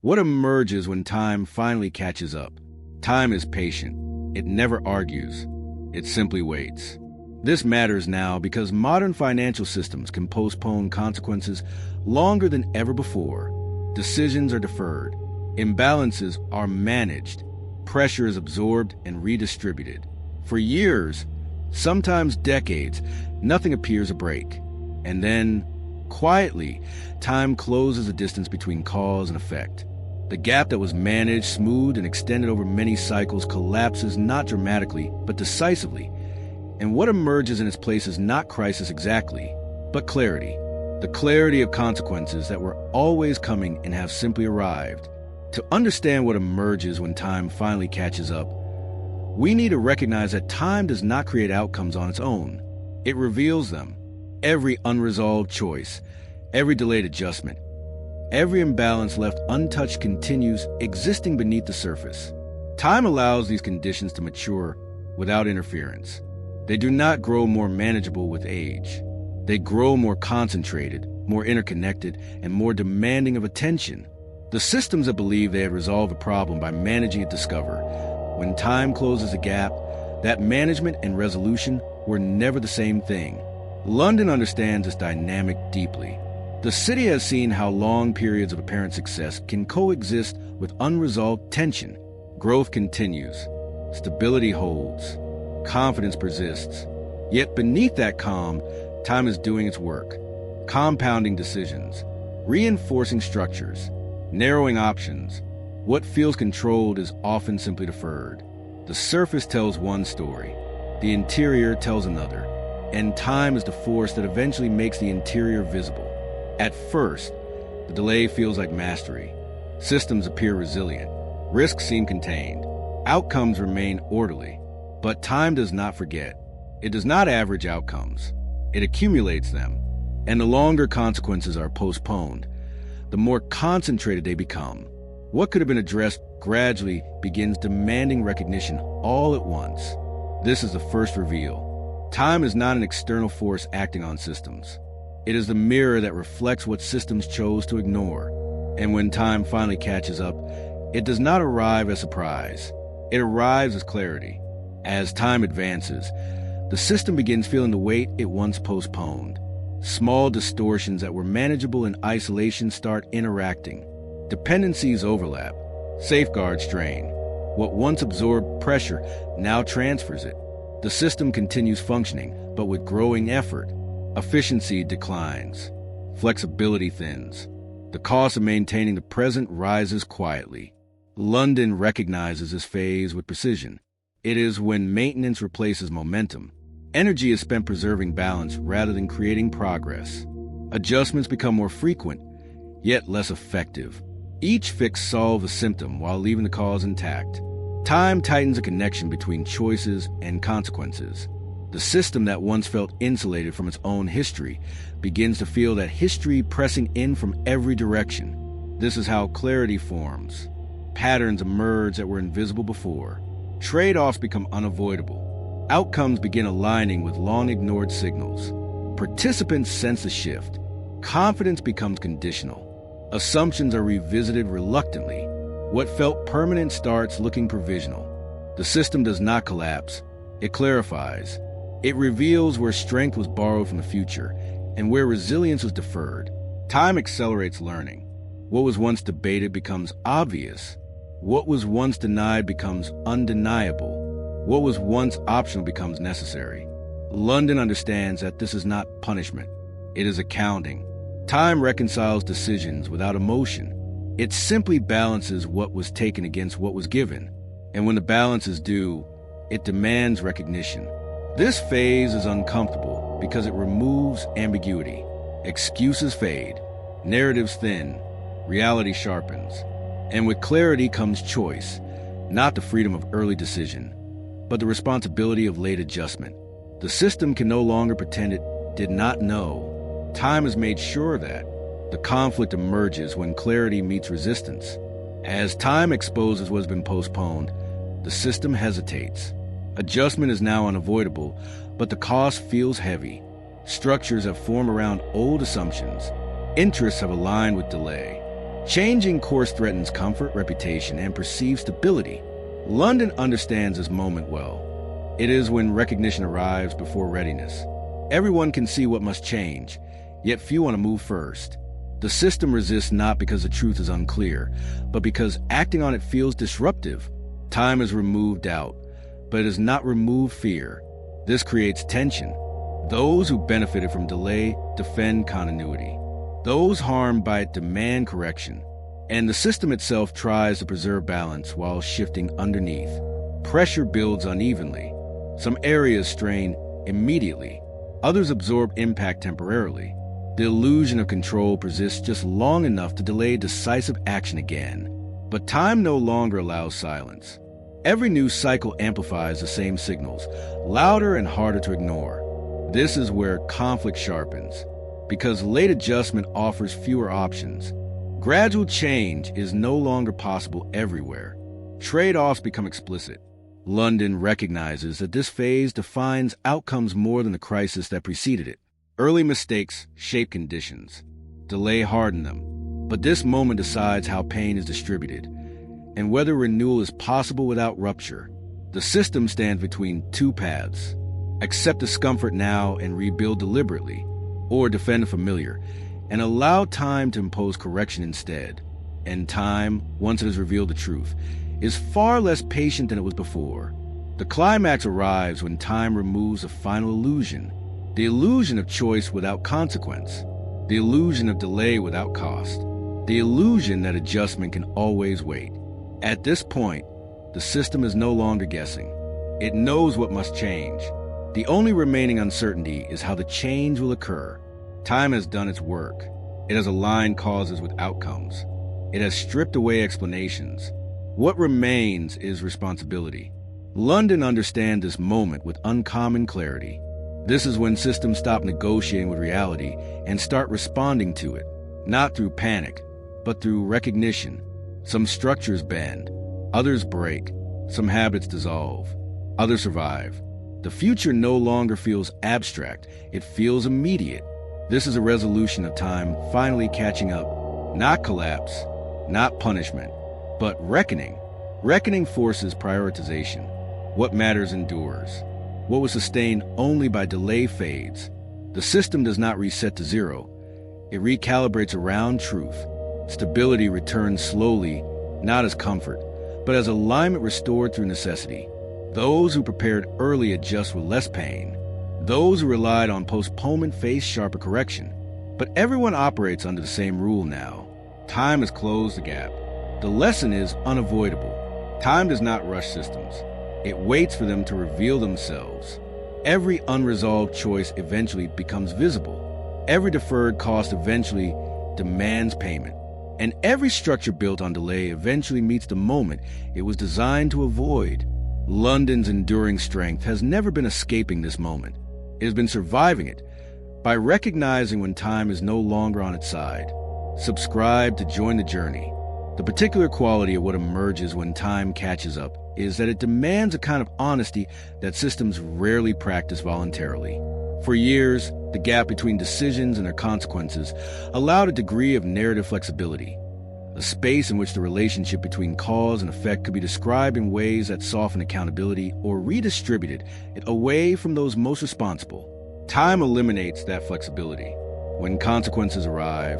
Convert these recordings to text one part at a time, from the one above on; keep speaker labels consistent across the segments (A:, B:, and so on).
A: What emerges when time finally catches up? Time is patient. It never argues. It simply waits. This matters now because modern financial systems can postpone consequences longer than ever before. Decisions are deferred. Imbalances are managed. Pressure is absorbed and redistributed. For years, sometimes decades, nothing appears a break. And then, quietly, time closes the distance between cause and effect. The gap that was managed, smoothed, and extended over many cycles collapses not dramatically, but decisively. And what emerges in its place is not crisis exactly, but clarity. The clarity of consequences that were always coming and have simply arrived. To understand what emerges when time finally catches up, we need to recognize that time does not create outcomes on its own. It reveals them. Every unresolved choice, every delayed adjustment, every imbalance left untouched continues existing beneath the surface. Time allows these conditions to mature without interference. They do not grow more manageable with age. They grow more concentrated, more interconnected, and more demanding of attention. The systems that believe they had resolved a problem by managing it discover, when time closes a gap, that management and resolution were never the same thing. London understands this dynamic deeply. The city has seen how long periods of apparent success can coexist with unresolved tension. Growth continues. Stability holds. Confidence persists. Yet beneath that calm, time is doing its work. Compounding decisions. Reinforcing structures. Narrowing options. What feels controlled is often simply deferred. The surface tells one story. The interior tells another. And time is the force that eventually makes the interior visible. At first, the delay feels like mastery. Systems appear resilient. Risks seem contained. Outcomes remain orderly. But time does not forget. It does not average outcomes. It accumulates them. And the longer consequences are postponed, the more concentrated they become. What could have been addressed gradually begins demanding recognition all at once. This is the first reveal. Time is not an external force acting on systems. It is the mirror that reflects what systems chose to ignore. And when time finally catches up, it does not arrive as surprise. It arrives as clarity. As time advances, the system begins feeling the weight it once postponed. Small distortions that were manageable in isolation start interacting. Dependencies overlap. Safeguards strain. What once absorbed pressure now transfers it. The system continues functioning, but with growing effort. Efficiency declines. Flexibility thins. The cost of maintaining the present rises quietly. London recognizes this phase with precision. It is when maintenance replaces momentum. Energy is spent preserving balance rather than creating progress. Adjustments become more frequent, yet less effective. Each fix solves a symptom while leaving the cause intact. Time tightens a connection between choices and consequences. The system that once felt insulated from its own history begins to feel that history pressing in from every direction. This is how clarity forms. Patterns emerge that were invisible before. Trade-offs become unavoidable. Outcomes begin aligning with long-ignored signals. Participants sense a shift. Confidence becomes conditional. Assumptions are revisited reluctantly. What felt permanent starts looking provisional. The system does not collapse. It clarifies. It reveals where strength was borrowed from the future and where resilience was deferred. Time accelerates learning. What was once debated becomes obvious. What was once denied becomes undeniable. What was once optional becomes necessary. London understands that this is not punishment. It is accounting. Time reconciles decisions without emotion. It simply balances what was taken against what was given. And when the balance is due, it demands recognition. This phase is uncomfortable because it removes ambiguity. Excuses fade. Narratives thin. Reality sharpens. And with clarity comes choice, not the freedom of early decision, but the responsibility of late adjustment. The system can no longer pretend it did not know. Time has made sure that. The conflict emerges when clarity meets resistance. As time exposes what has been postponed, the system hesitates. Adjustment is now unavoidable, but the cost feels heavy. Structures have formed around old assumptions. Interests have aligned with delay. Changing course threatens comfort, reputation, and perceived stability. London understands this moment well. It is when recognition arrives before readiness. Everyone can see what must change, yet few want to move first. The system resists not because the truth is unclear, but because acting on it feels disruptive. Time has removed doubt, but it has not removed fear. This creates tension. Those who benefited from delay defend continuity. Those harmed by it demand correction. And the system itself tries to preserve balance while shifting underneath. Pressure builds unevenly. Some areas strain immediately. Others absorb impact temporarily. The illusion of control persists just long enough to delay decisive action again. But time no longer allows silence. Every new cycle amplifies the same signals, louder and harder to ignore. This is where conflict sharpens, because late adjustment offers fewer options. Gradual change is no longer possible everywhere. Trade-offs become explicit. London recognizes that this phase defines outcomes more than the crisis that preceded it. Early mistakes shape conditions. Delay harden them. But this moment decides how pain is distributed and whether renewal is possible without rupture. The system stands between two paths. Accept discomfort now and rebuild deliberately, or defend the familiar and allow time to impose correction instead. And time, once it has revealed the truth, is far less patient than it was before. The climax arrives when time removes the final illusion. The illusion of choice without consequence. The illusion of delay without cost. The illusion that adjustment can always wait. At this point, the system is no longer guessing. It knows what must change. The only remaining uncertainty is how the change will occur. Time has done its work. It has aligned causes with outcomes. It has stripped away explanations. What remains is responsibility. London understands this moment with uncommon clarity. This is when systems stop negotiating with reality and start responding to it, not through panic, but through recognition. Some structures bend, others break, some habits dissolve, others survive. The future no longer feels abstract, it feels immediate. This is a resolution of time finally catching up, not collapse, not punishment, but reckoning. Reckoning forces prioritization. What matters endures. What was sustained only by delay fades. The system does not reset to zero. It recalibrates around truth. Stability returns slowly, not as comfort, but as alignment restored through necessity. Those who prepared early adjust with less pain. Those who relied on postponement face sharper correction. But everyone operates under the same rule now. Time has closed the gap. The lesson is unavoidable. Time does not rush systems. It waits for them to reveal themselves. Every unresolved choice eventually becomes visible. Every deferred cost eventually demands payment. And every structure built on delay eventually meets the moment it was designed to avoid. London's enduring strength has never been escaping this moment. It has been surviving it by recognizing when time is no longer on its side. Subscribe to join the journey. The particular quality of what emerges when time catches up is that it demands a kind of honesty that systems rarely practice voluntarily. For years, the gap between decisions and their consequences allowed a degree of narrative flexibility, a space in which the relationship between cause and effect could be described in ways that soften accountability or redistributed it away from those most responsible. Time eliminates that flexibility. When consequences arrive,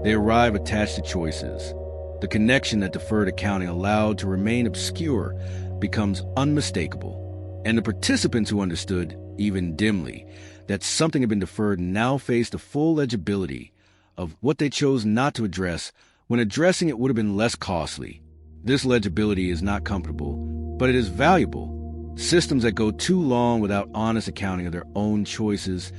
A: they arrive attached to choices. The connection that deferred accounting allowed to remain obscure becomes unmistakable. And the participants who understood, even dimly, that something had been deferred now faced the full legibility of what they chose not to address when addressing it would have been less costly. This legibility is not comfortable, but it is valuable. Systems that go too long without honest accounting of their own choices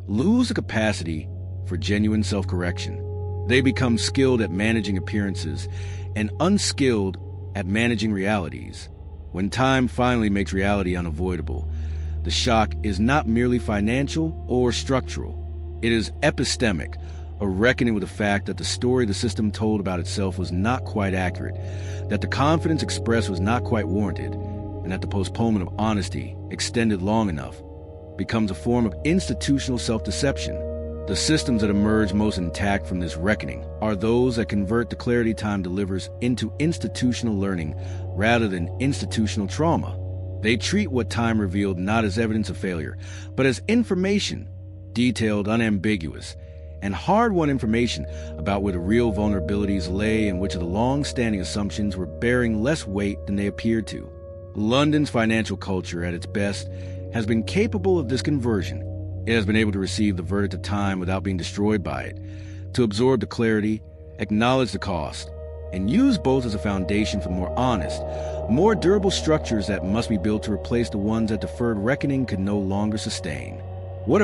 A: lose the capacity for genuine self-correction. They become skilled at managing appearances and unskilled at managing realities. When time finally makes reality unavoidable, the shock is not merely financial or structural. It is epistemic, a reckoning with the fact that the story the system told about itself was not quite accurate, that the confidence expressed was not quite warranted, and that the postponement of honesty, extended long enough, becomes a form of institutional self-deception. The systems that emerge most intact from this reckoning are those that convert the clarity time delivers into institutional learning rather than institutional trauma. They treat what time revealed not as evidence of failure, but as information, detailed, unambiguous, and hard-won information about where the real vulnerabilities lay and which of the long-standing assumptions were bearing less weight than they appeared to. London's financial culture, at its best, has been capable of this conversion. It has been able to receive the verdict of time without being destroyed by it, to absorb the clarity, acknowledge the cost, and use both as a foundation for more honest, more durable structures that must be built to replace the ones that deferred reckoning could no longer sustain. What a